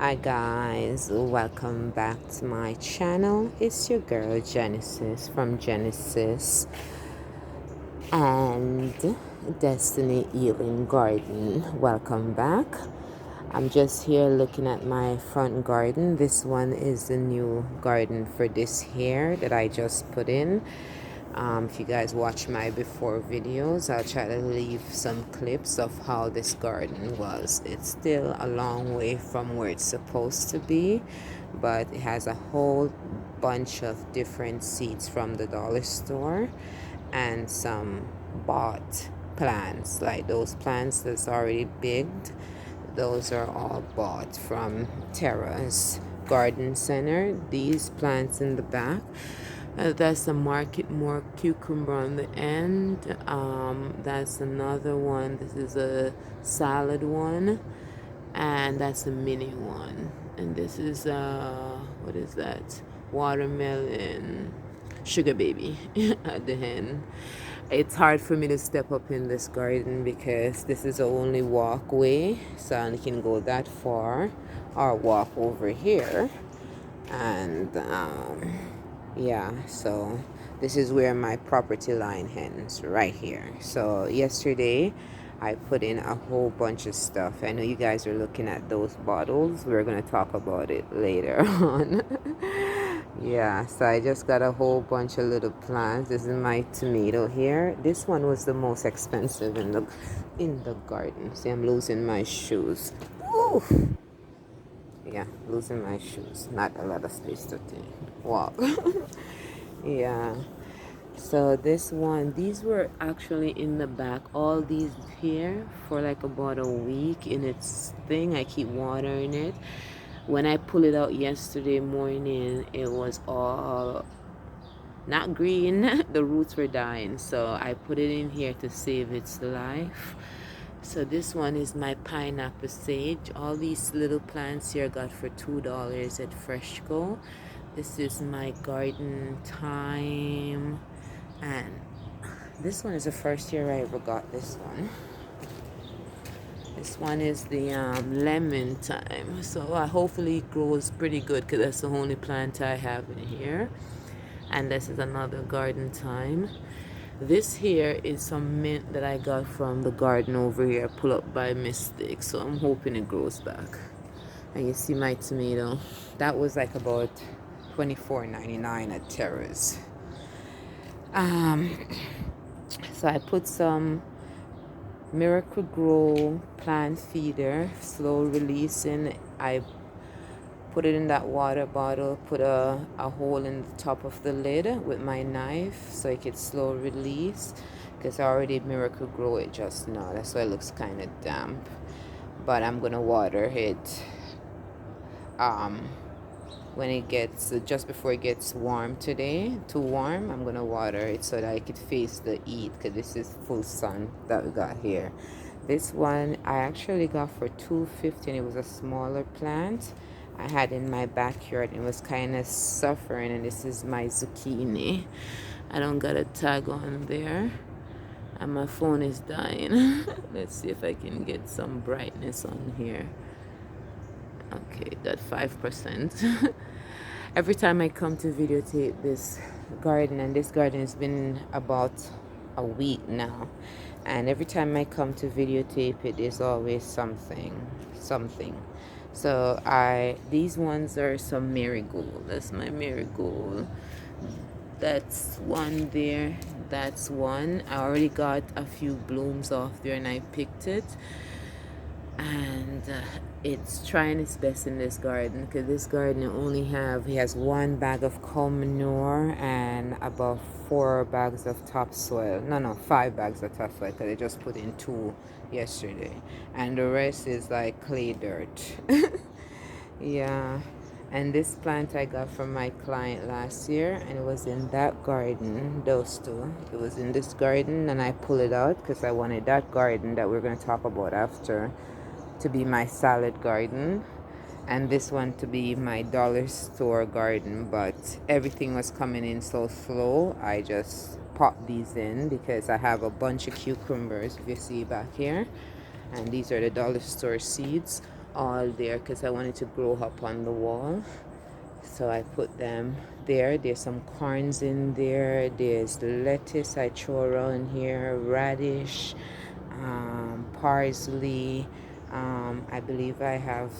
Hi guys, welcome back to my channel. It's your girl Genesis from Genesis and Destiny Healing Garden. Welcome back. I'm just here looking at my front garden. This one is the new garden for this year that I just put in. If you guys watch my before videos, I'll try to leave some clips of how this garden was. It's still a long way from where it's supposed to be, but it has a whole bunch of different seeds from the dollar store and some bought plants, like those plants that's already big. Those are all bought from Terra's Garden Center. These plants in the back, that's a market more cucumber on the end. That's another one. This is a salad one, and that's a mini one. And this is what is that? Watermelon, sugar baby at the end. It's hard for me to step up in this garden because this is the only walkway, so I can go that far or walk over here. And yeah, so this is where my property line ends, right here. So yesterday I put in a whole bunch of stuff. I know you guys are looking at those bottles. We're gonna talk about it later on. Yeah, so I just got a whole bunch of little plants. This is my tomato here. This one was the most expensive in the garden. See, I'm losing my shoes. Ooh. Yeah, losing my shoes. Not a lot of space to walk. Yeah. So this one, these were actually in the back. All these here for like about a week in its thing. I keep watering it. When I pull it out yesterday morning, it was all not green. The roots were dying. So I put it in here to save its life. So this one is my pineapple sage. All these little plants here I got for $2 at Freshco. This is my garden thyme, and this one is the first year I ever got this one. This one is the lemon thyme. So hopefully it grows pretty good because that's the only plant I have in here. And this is another garden thyme. This here is some mint that I got from the garden over here, pull up by mistake. So I'm hoping it grows back. And you see my tomato. That was like about $24.99 at Terrace. So I put some Miracle Grow plant feeder, slow releasing. I put it in that water bottle, put a hole in the top of the lid with my knife so it could slow release, because I already Miracle Grow it just now. That's why it looks kind of damp. But I'm gonna water it when it gets just before it gets warm today. Too warm, I'm gonna water it so that I could face the heat, because this is full sun that we got here. This one I actually got for $2.50, and it was a smaller plant I had in my backyard. It was kind of suffering, and this is my zucchini. I don't got a tag on there, and my phone is dying. Let's see if I can get some brightness on here. Okay, got 5%. Every time I come to videotape this garden, and this garden has been about a week now, and every time I come to videotape it, there's always something. So these ones are some marigold. That's my marigold. That's one there. That's one. I already got a few blooms off there, and I picked it. And it's trying its best in this garden, because this garden he has one bag of cow manure and about 4 bags of topsoil. No, 5 bags of topsoil, because I just put in 2 yesterday, and the rest is like clay dirt. Yeah. And this plant I got from my client last year, and it was in that garden. Those two, it was in this garden, and I pulled it out because I wanted that garden that we're going to talk about after to be my salad garden, and this one to be my dollar store garden. But everything was coming in so slow, I just popped these in because I have a bunch of cucumbers, if you see back here, and these are the dollar store seeds. all there because I wanted to grow up on the wall. So I put them there. There's some corns in there. There's lettuce I throw around here, radish, parsley. I believe I have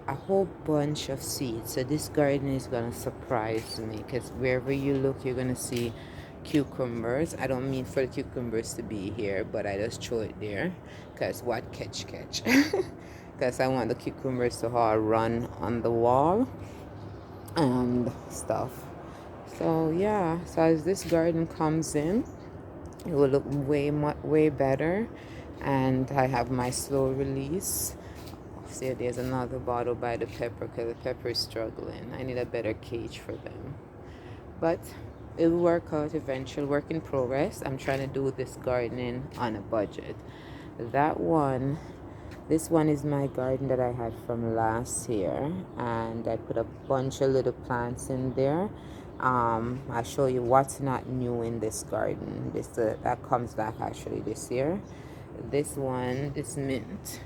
a whole bunch of seeds. So this garden is gonna surprise me because wherever you look, you're gonna see cucumbers. I don't mean for the cucumbers to be here, but I just throw it there because what catch because I want the cucumbers to all run on the wall and stuff. So yeah, so as this garden comes in, it will look way better. And I have my slow release. See, there's another bottle by the pepper because the pepper is struggling. I need a better cage for them, but it will work out eventually. Work in progress. I'm trying to do this gardening on a budget. This one is my garden that I had from last year, and I put a bunch of little plants in there. I'll show you what's not new in this garden. That comes back actually this year. This mint,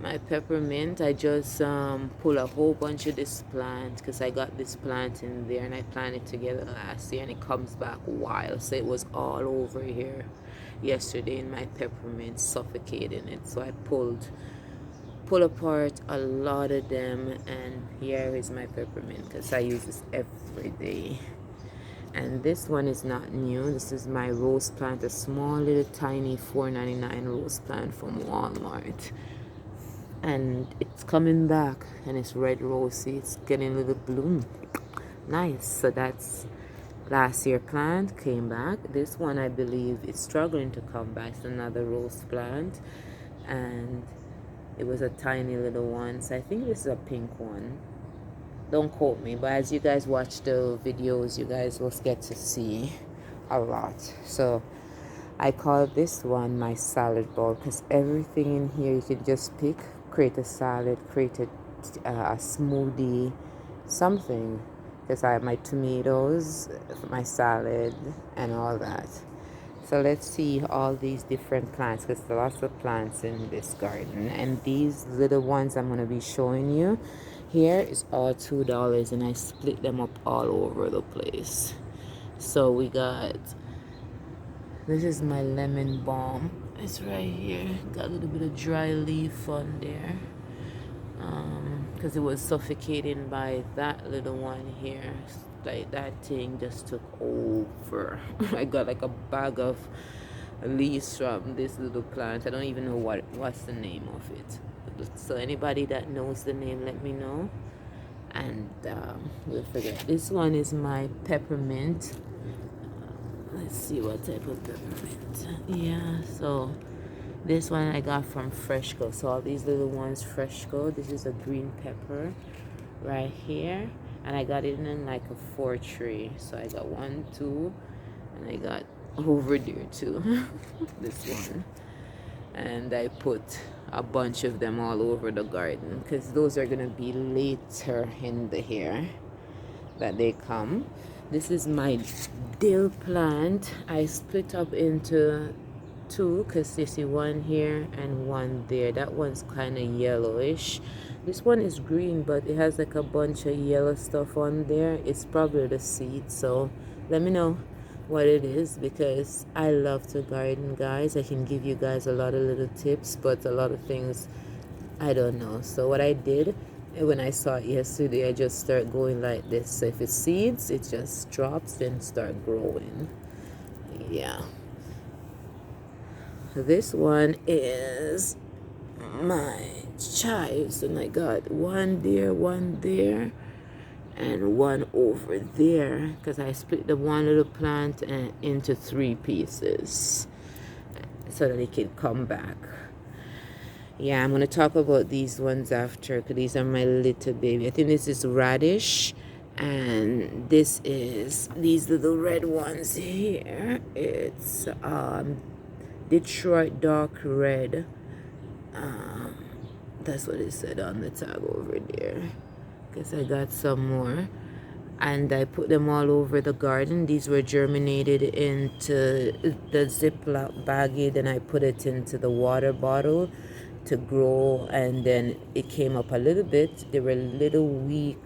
my peppermint, I just pull a whole bunch of this plant because I got this plant in there and I planted together last year and it comes back wild. So it was all over here yesterday in my peppermint, suffocating it. So I pull apart a lot of them, and here is my peppermint because I use this every day. And this one is not new. This is my rose plant, a small little tiny $4.99 rose plant from Walmart, and it's coming back and it's red rosy. It's getting a little bloom. Nice. So that's last year plant, came back. This one I believe is struggling to come back. It's another rose plant, and it was a tiny little one. So I think this is a pink one. Don't quote me, but as you guys watch the videos, you guys will get to see a lot. So I call this one my salad bowl because everything in here you can just pick, create a salad, create a smoothie, something. Because I have my tomatoes, my salad, and all that. So let's see all these different plants because there are lots of plants in this garden. And these little ones I'm going to be showing you here is all $2, and I split them up all over the place. So we got, this is my lemon balm. It's right here. Got a little bit of dry leaf on there because it was suffocating by that little one here. Like that thing just took over. I got like a bag of leaves from this little plant. I don't even know what's the name of it. So anybody that knows the name, let me know, and we'll figure it. This one is my peppermint. Let's see what type of peppermint. Yeah, so this one I got from Freshco. So all these little ones, Freshco. This is a green pepper right here, and I got it in like a 4 tray. So I got 1, 2, and I got over there too. This one, and I put a bunch of them all over the garden because those are gonna be later in the year that they come. This is my dill plant. I split up into 2 because you see one here and one there. That one's kind of yellowish. This one is green, but it has like a bunch of yellow stuff on there. It's probably the seed, so let me know what it is because I love to garden, guys. I can give you guys a lot of little tips, but a lot of things I don't know. So what I did when I saw it yesterday, I just start going like this. So if it's seeds, it just drops, then start growing. Yeah. This one is my chives, and I got one there, and one over there because I split the one little plant into 3 pieces so that it can come back. Yeah, I'm going to talk about these ones after because these are my little baby. I think this is radish, and this is these little red ones here. It's Detroit dark red. That's what it said on the tag over there. Guess I got some more, and I put them all over the garden. These were germinated into the Ziploc baggie, then I put it into the water bottle to grow, and then it came up a little bit. They were a little weak.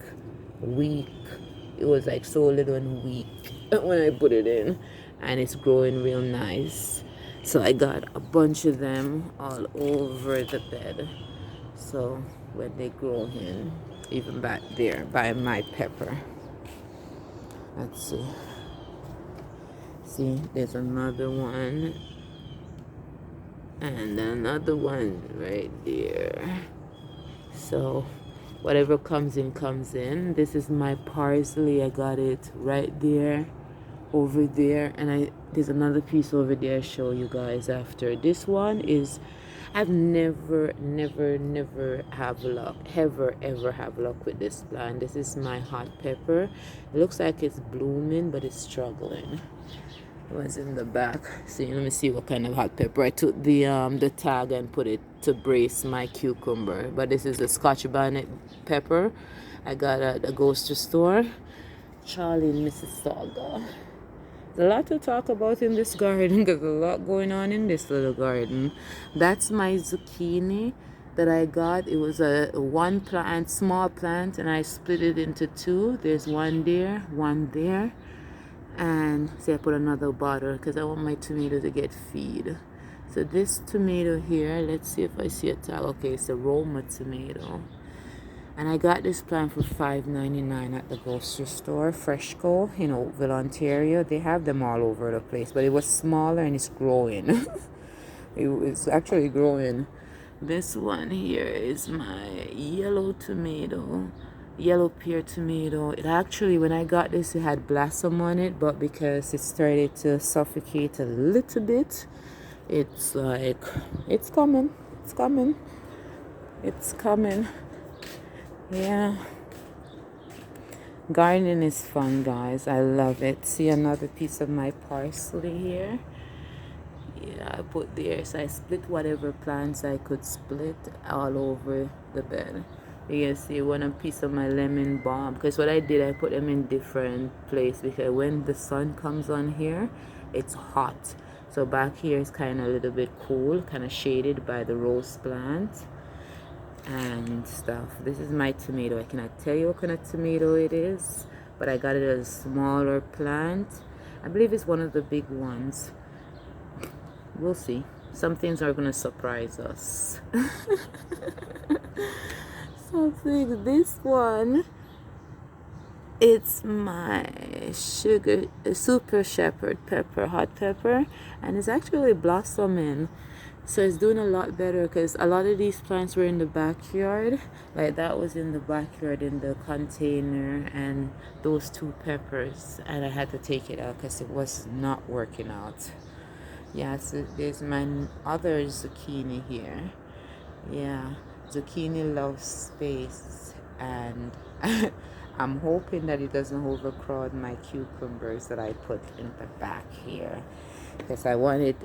It was like so little and weak when I put it in, and it's growing real nice. So I got a bunch of them all over the bed. So when they grow in, even back there by my pepper. Let's see. See, there's another one. And another one right there. So whatever comes in comes in. This is my parsley. I got it right there, over there, and there's another piece over there. I'll show you guys after. This one is, I've never have luck, ever have luck with this plant. This is my hot pepper. It looks like it's blooming, but it's struggling. It was in the back. See, let me see what kind of hot pepper. I took the tag and put it to brace my cucumber. But this is a Scotch bonnet pepper I got at the grocery store. Charlie in Mississauga. There's a lot to talk about in this garden. There's a lot going on in this little garden. That's my zucchini that I got. It was a one plant, small plant, and I split it into two. There's one there, one there. And see, I put another bottle because I want my tomato to get feed. So this tomato here, let's see if I see a tag. Okay, it's a Roma tomato. And I got this plant for $5.99 at the grocery store, Freshco in Oakville, Ontario. They have them all over the place, but it was smaller and it's growing. It's actually growing. This one here is my yellow tomato. Yellow pear tomato. It actually, when I got this, it had blossom on it, but because it started to suffocate a little bit, it's like, it's coming. Yeah, gardening is fun, guys. I love it. See another piece of my parsley here. Yeah, I put there. So I split whatever plants I could split all over the bed. You can see one piece of my lemon balm, because what I did, I put them in different places because when the sun comes on here, it's hot. So back here is kind of a little bit cool, kind of shaded by the rose plant and stuff. This is my tomato. I cannot tell you what kind of tomato it is, but I got it as a smaller plant. I believe it's one of the big ones. We'll see. Some things are gonna surprise us. Something. This one, it's my super shepherd pepper, hot pepper, and it's actually blossoming. So it's doing a lot better because a lot of these plants were in the backyard. Like that was in the backyard in the container, and those two peppers, and I had to take it out because it was not working out. Yeah, so there's my other zucchini here. Yeah, zucchini loves space, and I'm hoping that it doesn't overcrowd my cucumbers that I put in the back here, because I wanted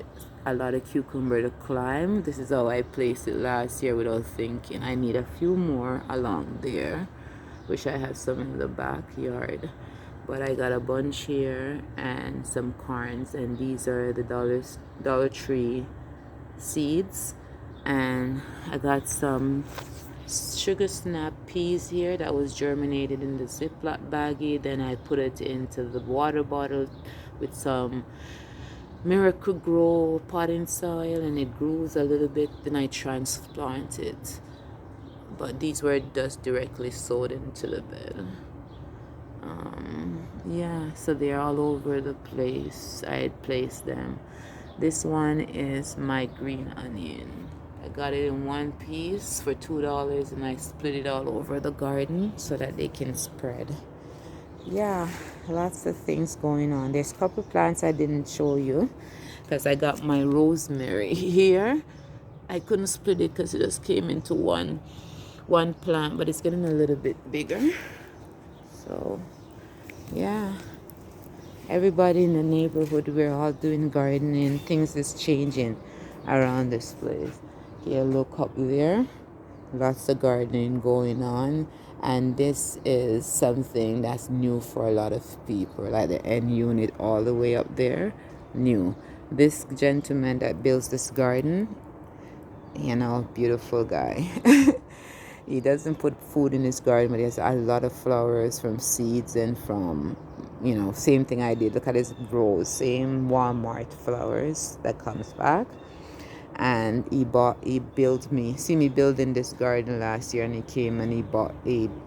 a lot of cucumber to climb. This is how I placed it last year without thinking. I need a few more along there. Wish I had some in the backyard, but I got a bunch here and some corns, and these are the Dollar Tree seeds. And I got some sugar snap peas here that was germinated in the Ziploc baggie. Then I put it into the water bottle with some Miracle Grow potting soil, and it grows a little bit. Then I transplant it, but these were just directly sowed into the bed. Yeah, so they're all over the place. I had placed them. This one is my green onion. I got it in one piece for $2, and I split it all over the garden so that they can spread. Yeah, lots of things going on. There's a couple plants I didn't show you because I got my rosemary here. I couldn't split it because it just came into one plant, but it's getting a little bit bigger. So yeah, everybody in the neighborhood, we're all doing gardening. Things is changing around this place. Here, look up there, lots of gardening going on. And this is something that's new for a lot of people, like the end unit all the way up there, new. This gentleman that builds this garden, You know, beautiful guy. He doesn't put food in his garden, but he has a lot of flowers from seeds and from, you know, same thing I did. Look at his rose, same Walmart flowers that comes back. And he built me, see me building this garden last year, and he came and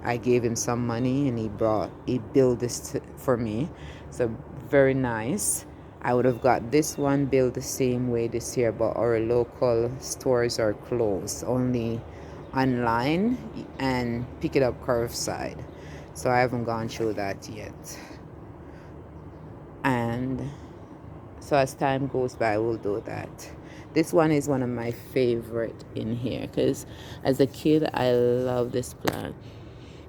I gave him some money, and he built this for me. So very nice. I would have got this one built the same way this year, but our local stores are closed, only online, and pick it up curbside. So I haven't gone through that yet. And so as time goes by, we'll do that. This one is one of my favorite in here because as a kid, I love this plant.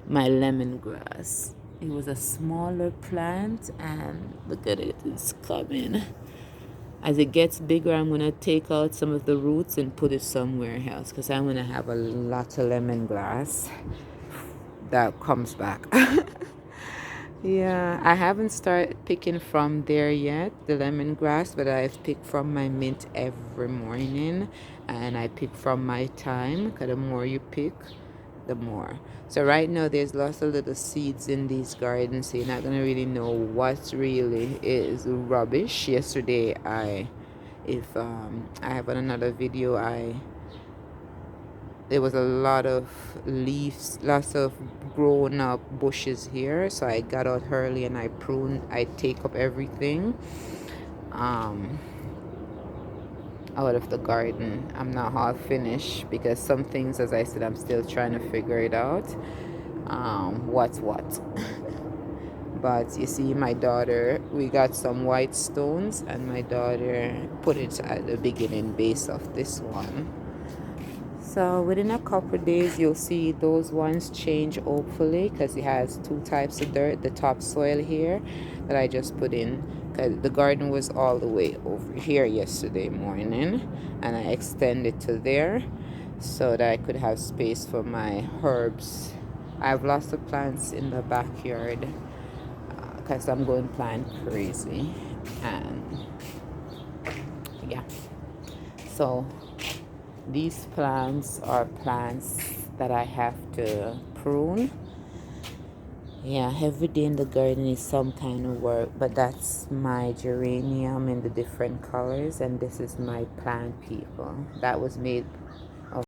My lemongrass. It was a smaller plant, and look at it, it's coming. As it gets bigger, I'm going to take out some of the roots and put it somewhere else because I'm going to have a lot of lemongrass that comes back. Yeah, I haven't started picking from there yet, the lemongrass, but I've picked from my mint every morning, and I pick from my thyme because the more you pick, the more. So right now there's lots of little seeds in these gardens, so you're not gonna really know what really is rubbish. Yesterday if I have another video, there was a lot of leaves, lots of grown up bushes here, so I got out early and I take up everything um out of the garden. I'm not half finished because some things, as I said, I'm still trying to figure it out, what's what. But you see, my daughter, we got some white stones, and my daughter put it at the beginning base of this one. So within a couple of days, you'll see those ones change, hopefully, because it has two types of dirt. The topsoil here that I just put in, because the garden was all the way over here yesterday morning, and I extended to there so that I could have space for my herbs. I have lots of plants in the backyard because I'm going plant crazy, and yeah. So these plants are plants that I have to prune. Yeah, every day in the garden is some kind of work, but that's my geranium in the different colors, and this is my plant people. That was made